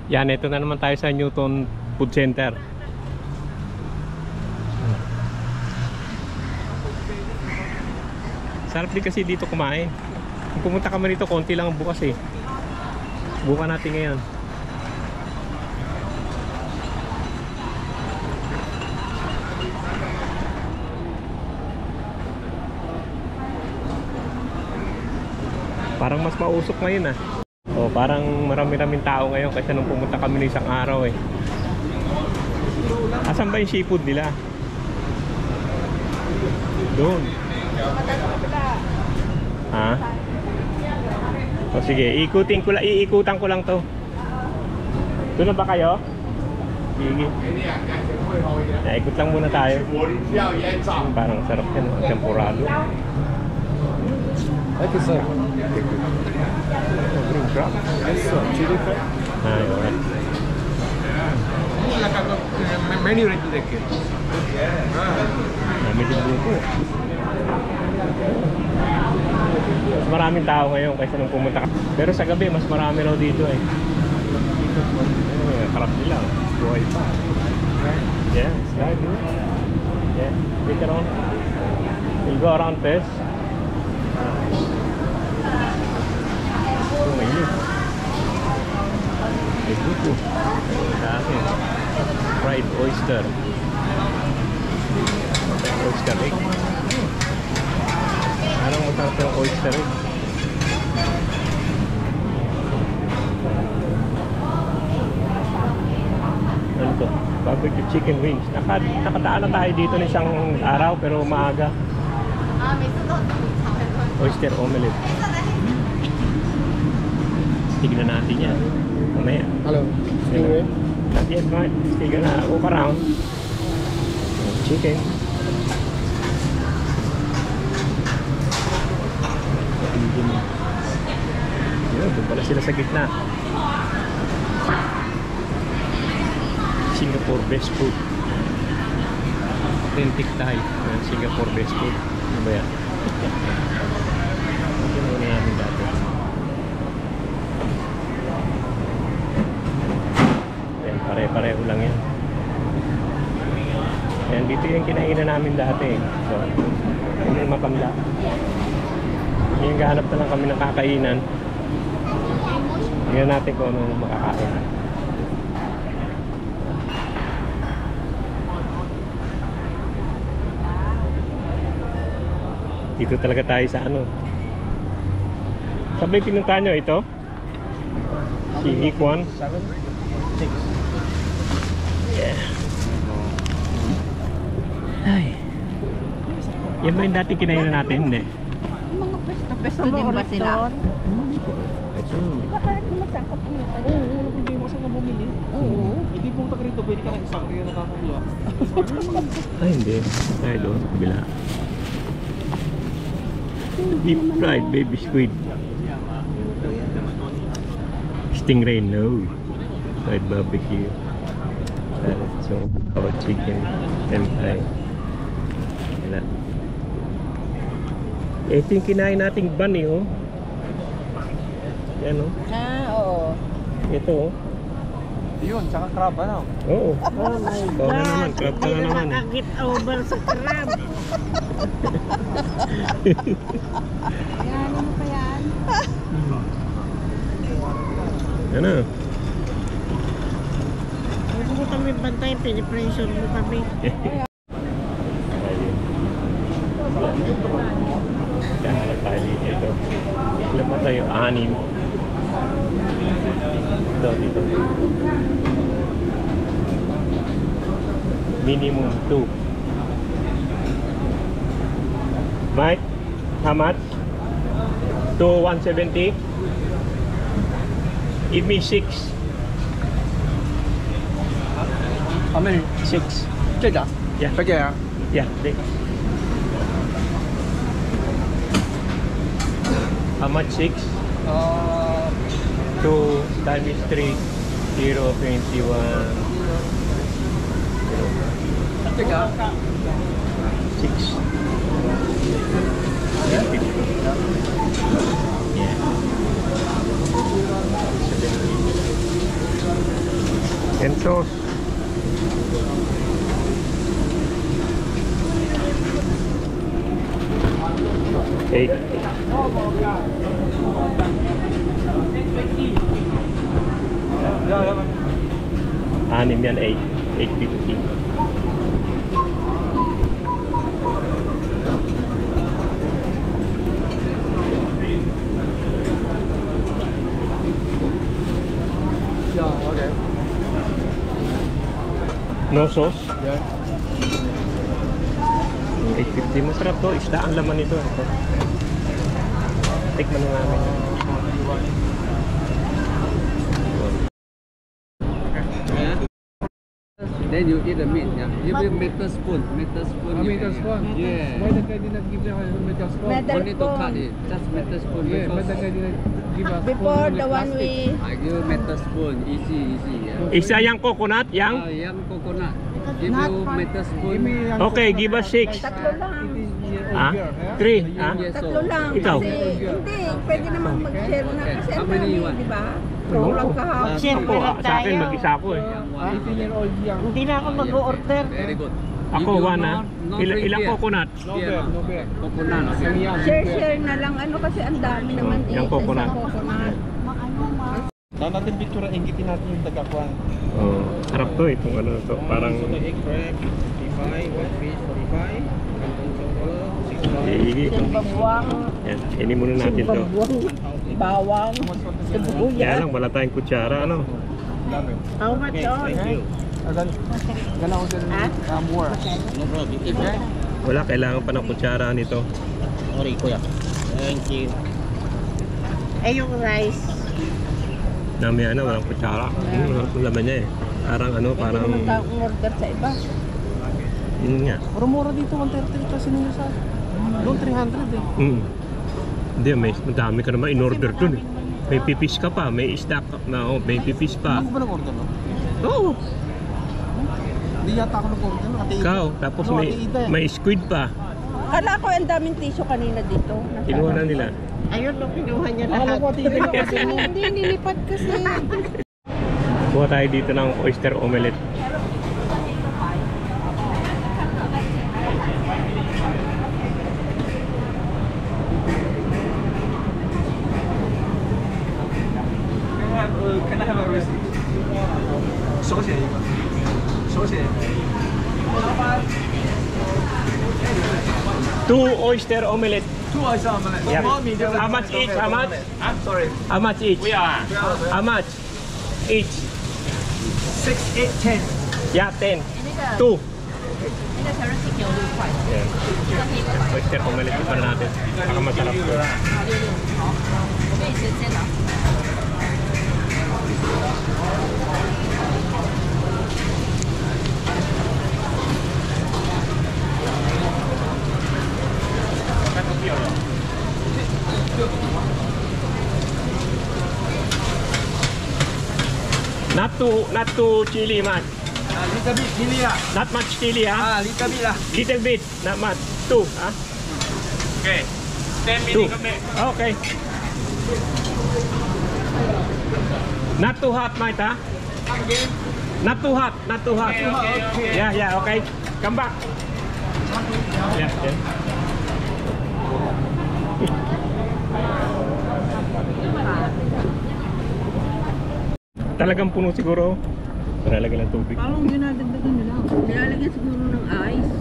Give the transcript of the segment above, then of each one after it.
Yan, ito na naman tayo sa Newton Food Center. Sarap din kasi dito kumain. Kung pumunta kami rito, konti lang ang bukas eh. Bukan natin ngayon. Parang mas mausok ngayon ah. O, parang marami-raming tao ngayon kasi nung pumunta kami ng isang araw eh. Asan ba yung seafood nila? Doon. Ha? O sige, iikutan ko lang to. Doon na ba kayo? Sige. Ikot lang muna tayo. Parang sarap yan, tempurado. Thank you, sir. Green crab. Yes, sir. Chili crab. Alright. Menu ready to take it. Medyo buko. Mas maraming tao ngayon kaysa nung pumunta ka. Pero sa gabi, mas marami raw dito eh. Karap nila. Buhay pa. Yeah, slide. Yeah, take it on. We'll go around first. Oh, may yun. May buko. Dami. Fried oyster. Oyster egg. Anong masarap yung oyster egg? Ano to? Barbecue chicken wings. Nakadaan na tayo dito ng isang araw pero maaga. Oyster omelette. Tignan natin yan. Mamaya. Hello. Stingray. Not yet, mate. Still gonna walk around. Chicken. Yun, doon pala sila sa gitna. Singapore best food. Authentic Thai. Singapore best food. Ano ba yan? Ito muna namin dati. Yan, pare-pareho lang yan. Yan, dito yung kinainan namin dati. So, yun yung makamla. Yung gahanap na lang kami ng kakainan. Tingnan natin kung anong makakain. Dito talaga tayo sa ano. Sabay pinuntahan nyo ito? Si Ikwan? 7, 6. Yeah. Ay. Yan ba yung dating kinainan natin? Hindi. Mga pesto din ba sila? Oo, hindi mo saan na bumili. Oo. Hindi po taga rito, pwede ka na isang kaya nakakakuha. Ay, hindi. Ay, doon. Bila. Deep fried baby squid. Stingray, no. Fried barbecue. So, our chicken and Thai. Wala. Ito yung kinain nating bunny, oh. Yan, oh. Oo. Ito, oh. Yun, tsaka crab, ano? Oo. Oh my God. Na naman, crab ka na naman. Nakakit over sa crab. Yan, ano pa yan? Ano? Huwag mo kami bantay, pinipressure mo kami. Kaya tayo dito. Ilan ba tayo? 6. Dito. Minimum 2. Mike, how much? To 170? Give me 6. How many? 6. 这个？ Yeah. 这个呀？ Yeah, take. How much? 6? 2 times 3, 0, 21. 这个？ 6. Yeah. Yeah. 70. Pesos. Eight. Anim yan, 8.50. No sauce? Yeah. 8.50. Masarap to. Isda ang laman nito. Ito. Tikman na namin. Then you eat the meat, yeah. Give me metal spoon. Metal spoon. Metal spoon? Yeah. Why the guy did not give them a metal spoon? Only to cut it. Just metal spoon. Yeah, but the because guy did not give us Before the one we... I give you metal spoon. Easy, yeah. Isa yang coconut, yang? Young coconut. Give you metal spoon. Give me young Okay, coconut. give us 6. Tatlo lang. 18-year-old Ha? girl, yeah? 3, The ha? young- Yes, Tatlo lang. Ikaw? Kasi, hindi. Pwede naman mag-share na. Okay. Kasi How ang many dami, you want? di ba? Oo. Kulang kahapon. Share Ako, sa akin, mag-isa ako eh. Young one. 18-year-old young. Hindi na ako mag-order. Very good. Ako, If you 1 ha? no drink Ilang beer. coconut? No Yeah, beer, no beer. Coconut. Some Okay. young. Share na lang. Ano kasi ang dami naman. Yung eh, coconut. sa coconut. Saan natin picture, inggitin natin yung tagakuan. Oh, harap to itong ano to. Parang So the egg crab, 55, white fish, 45, canton solo, 6 hihigi. Simbabwang. Yan, ini muna natin to. Simbabwang. Bawang. Kaya Sibuyas. lang, wala tayong kutsara, ano? How much on? Gana ko din Ha? more. No problem. Okay. Wala, kailangan pa ng kutsara nito. Sorry, kuya. Thank you. Eh, yung rice. Namaya na, walang kutsara. Ang laman niya eh. Parang ano, Pwede parang... naman taong order sa iba. Yun nga. Mura dito, 130 kasi nila sa... Doon 300 eh. Hindi, may madami ka naman in-order dun eh. May pipis ka pa, may isda ka na, oh, may pipis pa. Ako ba nag-order no? Oo, Hindi yata ako nag-order no? Ate Ida. ikaw. Tapos No, may, Ate Ida. may squid pa. Kala ko ang daming tissue kanina dito. Kinuha na nila. Ayun, no, kinuha niya Akala lahat. ko Ate Ida yung kasi mo. Hindi, nilipat kasi. Kuha tayo dito ng oyster omelette. Can I have a receipt? 手写一个，手写。 2 oyster omelette. 2 oyster omelette. Yeah. Small, medium, How much each? How much? I'm sorry. How much each? How much each? 6, 8, 10. Yeah, 10. 2. Yeah. Oyster omelette pa natin. Baka masarap to. Not too chili much. Little bit chili lah. Not much chili, ha? Little bit lah. Little bit, not much. 2, ha? Okay. 10 2. Okay. Not too hot, mate, ha? Not too hot, not too hot. Okay. Yeah, okay. Come back. Yeah. Talagang puno siguro. Nilalagyan ng tubig. Parang ginadagdagan nila. Nilalagyan siguro ng ice.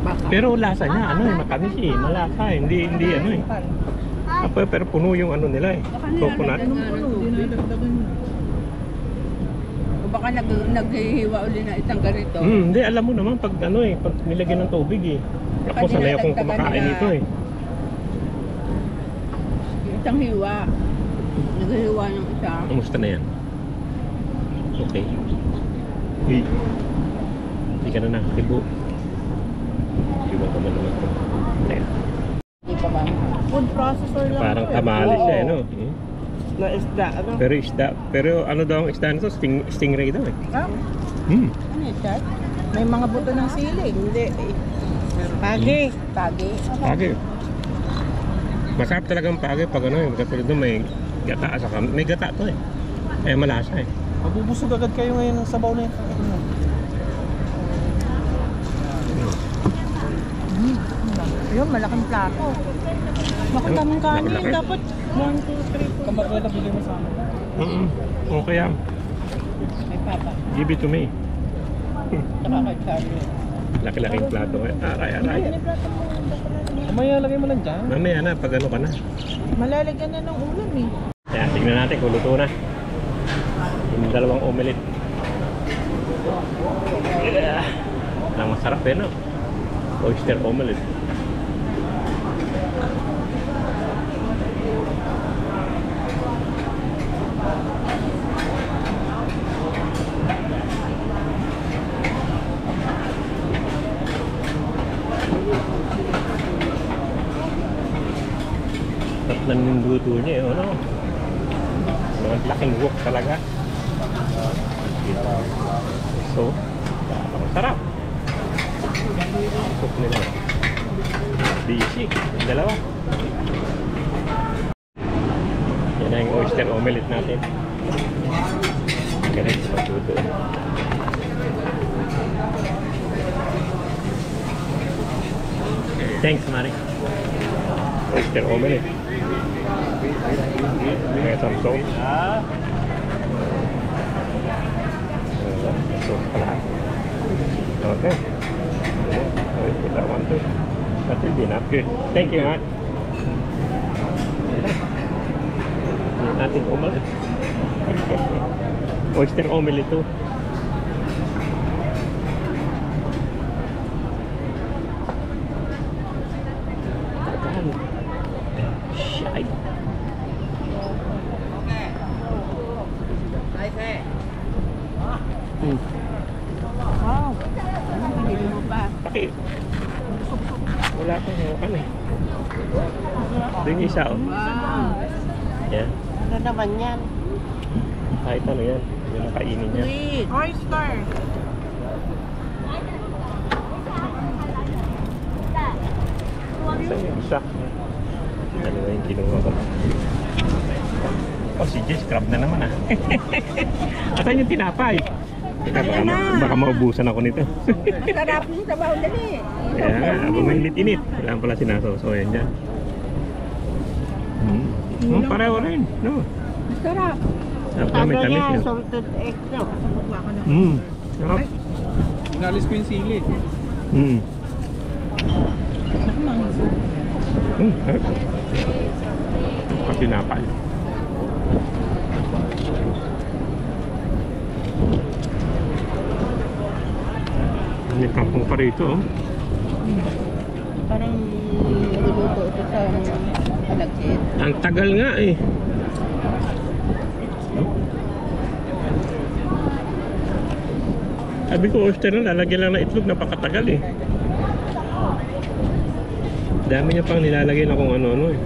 Baka. Pero lasa niya, ano eh, matamis eh. Malasa eh. Hindi ano eh. Pero puno yung ano nila eh. Baka Coconut. dinadagdagan nyo. O baka naghihiwa uli na isang ganito. Hindi, alam mo naman pag ano eh, pag nilagyan ng tubig eh. Ako sanay akong kumakain nito eh. Isang hiwa. Naghihiwa ng isa. Kamusta na yan? Okay. Hey. Hindi ka na nakakibo. Iwan ka ba naman ito? Ayan. Hindi pa ba? Food processor lang. Parang ito eh. tamales siya, Oo. ano? Na isda. Ano? Pero isda. Pero ano daw ang isda nito? Stingray daw eh. Ha? Hmm. Ano ito? May mga buto ng sili. Hindi. Pagi. Pagi. Pagi. Masarap talagang pagi pag ano eh. Katulad doon may gata sa may gata to eh. Kaya malasa eh. Mabubusog agad kayo ngayon ng sabaw na yung kakain mo. Yun, malaking plato. Bakit daming kanin? Malaki. Dapat 1, 2, 3, 4. Kamarela, bigay mo sa amin. Okay yan. May papa. Give it to me. Saka kay Charlie. Laki-laking plato. Aray. Mamaya, lagay mo lang dyan. Mamaya na, pag ano ka na. Malalagyan na ng ulam eh. Kaya tignan natin kung luto na. Yung dalawang omelette. Yeah. Ang masarap eh, no? Oyster omelette. Sarap na niluto niya eh, ano? Mga laking wok talaga. So, ang sarap. Cook nila. Busy. Dalawa. Yan na yung oyster omelette natin. Ganun sa pagluto. Thanks, Mari. Oyster omelette. May some sauce. Sauce pala. Okay. Okay, put that one too. That will be enough. Good. Thank you, Matt. Natin omelette. Oyster omelette too. Shite. Wow. Anong pinili mo ba? Bakit? Wala akong hawakan eh. Doon yung isa oh. Wow. Yan. Ano naman yan? Kahit ano yan. Yung nakainin niya. Sweet. Oyster. Saan yung isa? Dalawa yung kinuha ko. Oh, si Jess, crab na naman ah. Asan yung tinapay? Teka, baka maubusan ako nito. Sarap yung sabaw dali. Kaya nga, habang mainit-init. Wala pala sinasaw-sawayan dyan. Pareho rin, no? Sarap. Sarap na may tamis yun. Salted egg daw. Subukan ko na. Sarap. Inalis ko yung sili. Sarap. Kasi napal. May kampong pa rito, oh. Parang niluluto ito sa palagkit. Ang tagal nga eh. Sabi ko, oyster na, lalagyan lang ng itlog, napakatagal eh. Dami niya pang nilalagay na kung ano-ano eh.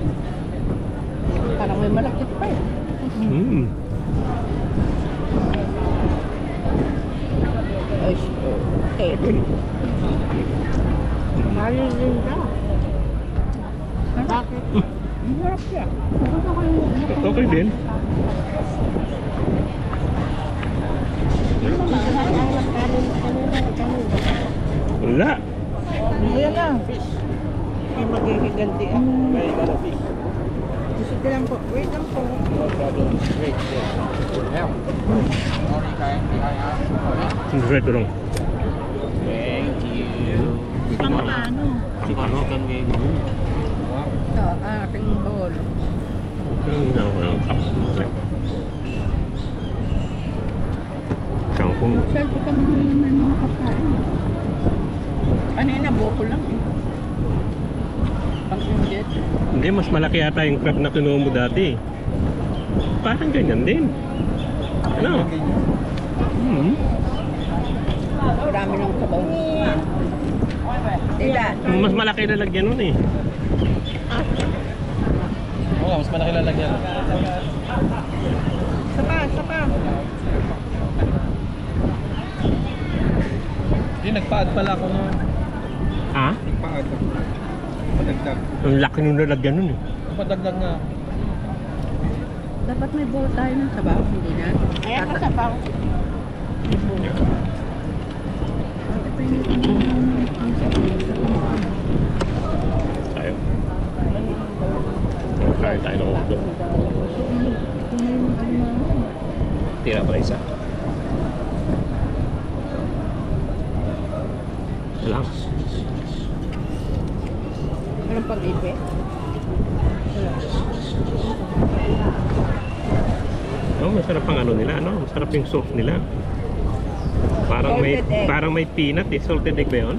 Parang may malakit pa eh. Oyster. Okay. Marin din ka. Bakit? Ang harap siya. Okay din. Wala. Ayan na. Ay, maghihiganti ah. Gusto lang po. Wait lang po. Ito lang. Ang paano? Ano? Ito, ating bowl. Kangkong. Selfie ka naman mga kakain. Kanina, buko lang eh. Pang-injet. Hindi, mas malaki yata yung crab na kinuha mo dati. Parang ganyan din. Ano? Marami ng sabaw. Tila. Mas malaki lalagyan nun eh. Oo, mas malaki lalagyan. Sapa, sapa. Hindi, nagpa-add pala ako na. Ha? Nagpa-add ako. Padagdag. Ang laki nung lalagyan nun eh. Padagdag nga. Dapat may bowl tayo ng sabaw, hindi na. Ayan ka sabaw. Tayo. Kain tayo ng hotdog. Tira pa isa. Ito lang. Anong pag-ipe? Oh, masarap ang ano nila, ano? Masarap yung sauce nila. Salted egg. Parang may peanut eh. Salted egg ba yun?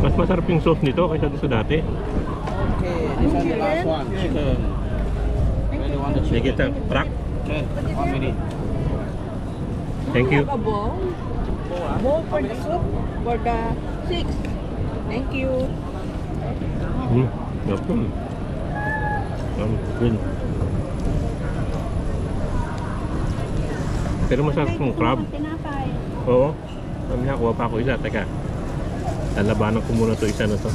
Mas masarap yung sauce nito kaysa dito dati. Okay, this one the last one. Chicken. When you want the Sige, chicken? Prak. Okay, 1 minute. Thank you. Have a bowl? Bowl for the soup? For the 6. Thank you. Yep. Good. Pero masarap yung crab. Oo. Mamaya kuha pa ako isa. Teka. Lalabanan ko muna to isa na to.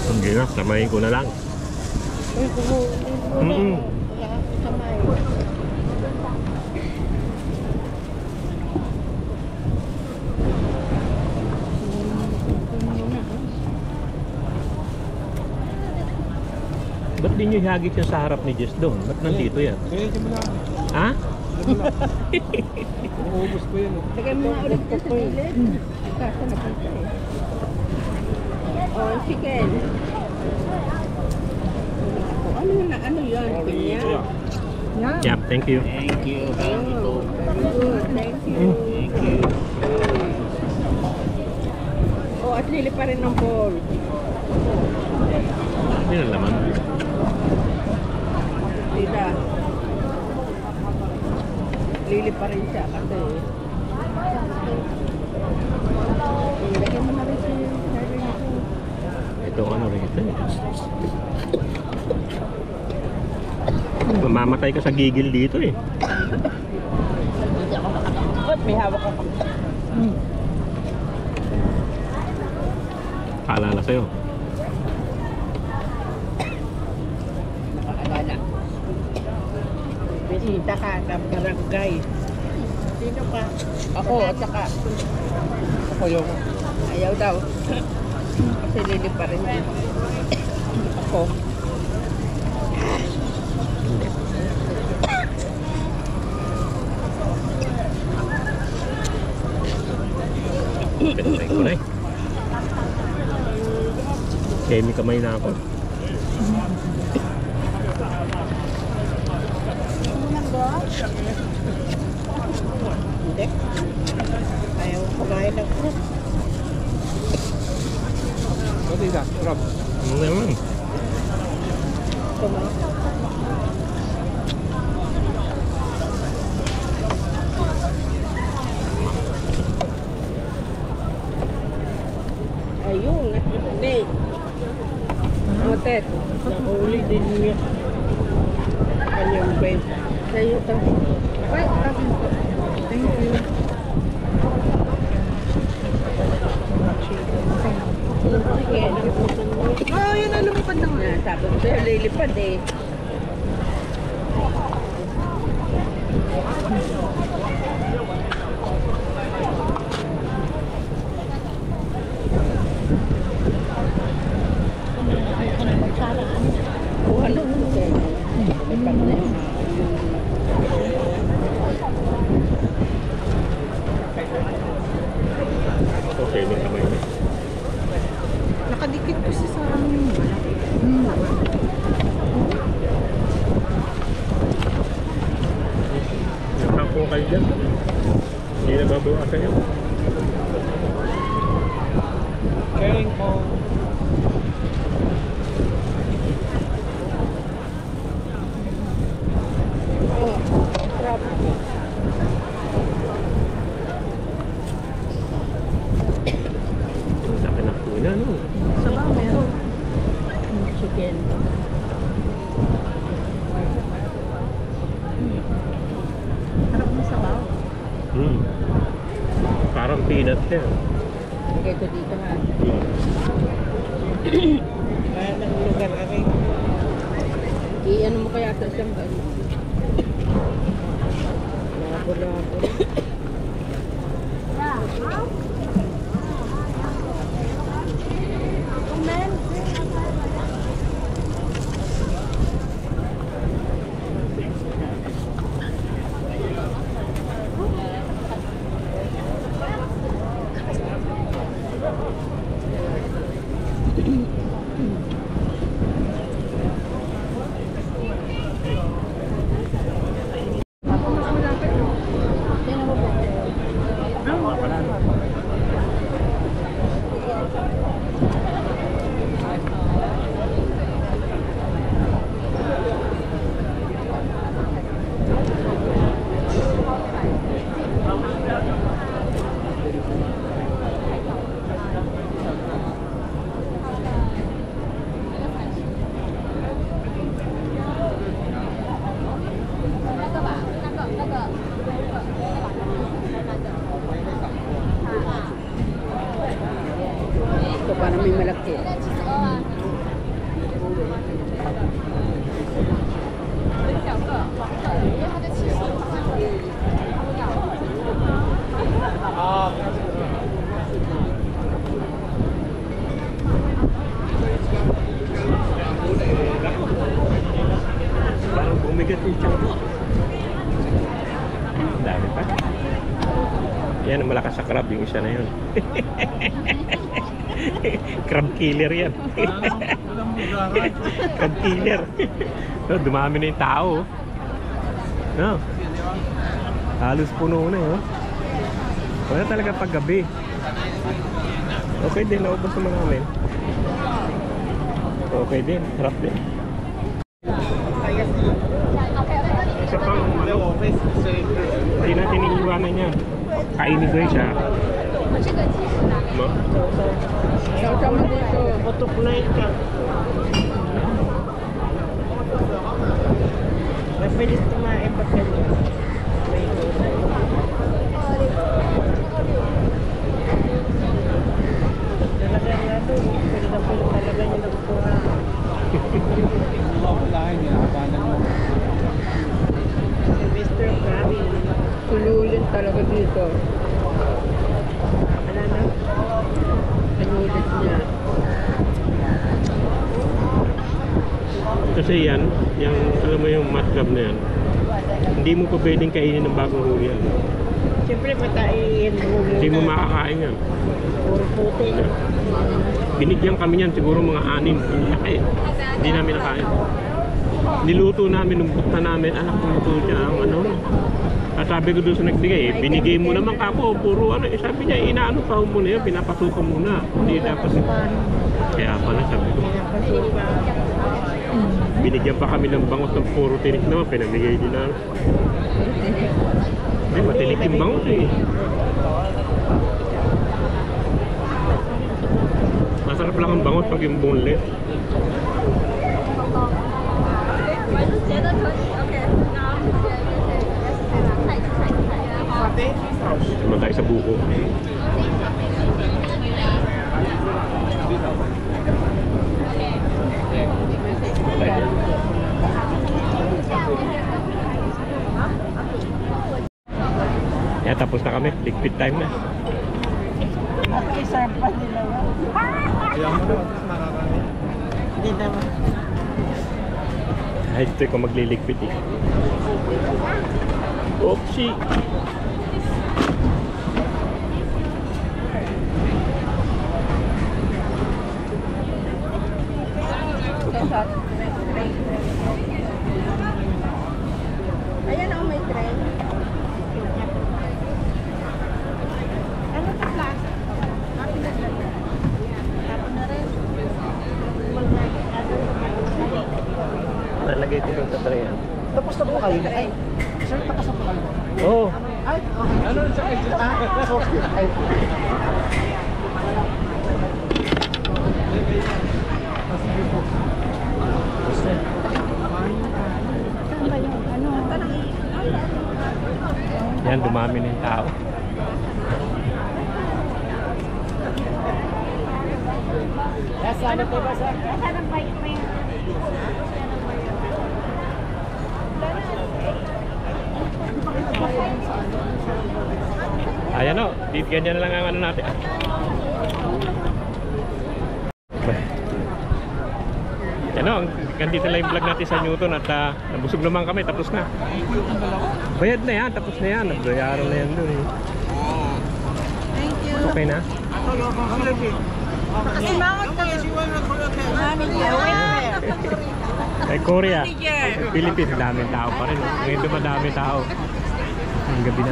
Hindi na. Samayin ko na lang. Ba't di nyo hagit yung sa harap ni Jess doon? Ba't nandito yan? Okay, sige lang. Ha? Uubos ko yun. Lagay mo nga ulit dyan sa gilid. Kasa na punta eh. Oh, chicken. Ano na, ano yan? Pinya? Yeah. Yep, thank you. Thank you. Thank you. Oh, very good. Thank you. Thank you. Oh, at lili pa rin ng bowl. Hindi na laman. Tita. Lili pa rin siya kasi. Lagyan mo na rin si Harry na po. Ito ano rin ito. Mamamatay ka sa gigil dito eh. Ba't may hawak ako? Paalala sa'yo. Nakakagana. Bisita ka ng barangay. Sino ka? Ako, at saka Ako yung... ayaw daw. Kasi lili pa rin. Ako. Pinatay ko na eh. Kemi kamay na ako. Hindi. Ayaw kumain ng fruit. What is that? Crab. Ano naman? Kumain. Ayun, hindi. Motet. Nahuli din niya. Kanyang bed. Sa'yo to. Wait, thank you. Sige, nakutan mo. Oo, yun na, lumipad na nga. Sabi ko sa'yo, lilipad eh. Kuha lang mo sa'yo. May pag-na. Okay, may kamay na. Nakadikit ko si Sarah yung malaki. Nakapo kayo dyan. Hindi na babawasan yun. Caring ko. Ang laki na po na, no? Sabaw, meron. Chicken. Harap mo sabaw. Parang peanut yan. Lagay ko dito ha. Kaya ng lugar kami. I-ano mo kaya sa siyang gano'n? Labo-labo. Ito parang may malaki. Parang bumigat yung tiyan ko. Ang dami pa. Yan, malakas sa crab yung isa na yun. Crab killer yan. Crab killer. Oh, dumami na yung tao. No. Halos puno na yun. Wala talaga paggabi. Okay din, naubos naman namin. Okay din, harap din. Isa pang ano, hindi natin iiwanan yan. Kainin ko yun siya. No? Sausaw mo dito. Putok na ito. Mabilis kumain pa kanya. May gulay. Talagang ano, pwede na pwede talaga yung nagkuha. Mr. Krabby. Tululit talaga dito. Ano na? Tululit niya. Kasi yan, yung, alam mo yung mud crab na yan, hindi mo pa pwedeng kainin ng bagong huli yan. Siyempre matain mo Hindi mo muna. makakain yan. Puro puti. Binigyan kami yan siguro mga 6. Ay, hindi namin nakain. Niluto namin, numbukta namin, anak luto niya ang ano. At sabi ko doon sa nagbigay, binigay mo naman kako, puro ano. Sabi niya, inaano pa mo na yan, pinapasukan muna. Hindi dapat. Kaya pala sabi ko. Binigyan pa kami ng bangot ng puro tinik naman, pinamigay din na. Hindi, matinik yung bangot eh. Masarap lang ang bangot pag yung boneless. Naman tayo sa buko. Kaya tapos na kami, liquid time na. Naki-serve pa nila yan. Hindi naman. Ay, ito ko magliligpit eh. Oopsie! Ayan ako may tray. Ano sa plaza? Happy na lang. Tapos na rin. Nalagay dito sa tray yan. Tapos na po kayo? Ay, sir, tapos na po kayo? Oo! Ay, okay. Ano sa kayo? Okay. Ay, sige po. Saan ba yun? Ano? Yan, dumami na yung tao. Ayan o, ganyan lang ang ano natin. Yan o, ganito lang yung vlog natin sa Newton at nabusog naman kami, tapos na. Bayad na yan, tapos na yan. Nagbayaran na yan doon eh. Thank you. Okay na? Kasi mangot ka. Ay, Korea. Philippines, daming tao pa rin. Ngayon doon madami tao. Ang gabi na.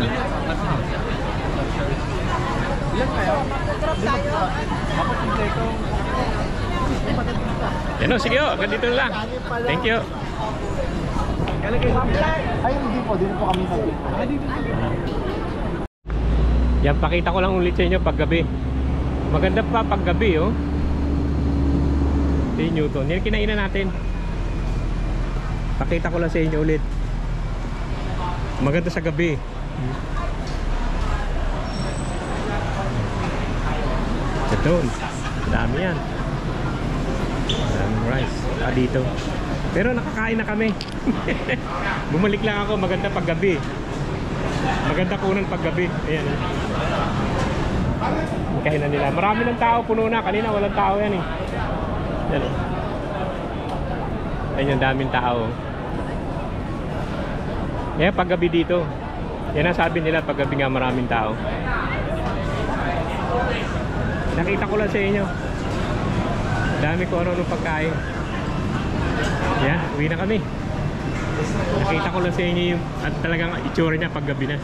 Yan o, sige o, hanggang dito na lang. Thank you. Ay, hindi po. Dito po kami sa Yan, pakita ko lang ulit sa inyo paggabi. Maganda pa paggabi oh. Si Newton. Yan kinainan natin. Pakita ko lang sa inyo ulit. Maganda sa gabi. Ito. Dami yan. Daming rice. Dito. Pero nakakain na kami. Bumalik lang ako. Maganda paggabi. Maganda kunan paggabi. Ayan. Kainan nila. Marami ng tao, puno na. Kanina walang tao yan eh. Yan. Ayun yung daming tao. Kaya paggabi dito. Yan ang sabi nila, paggabi nga maraming tao. Nakita ko lang sa inyo. Dami ko ano-ano pagkain. Yan, uwi na kami. Nakita ko lang sa inyo yung at talagang itsura niya paggabi na.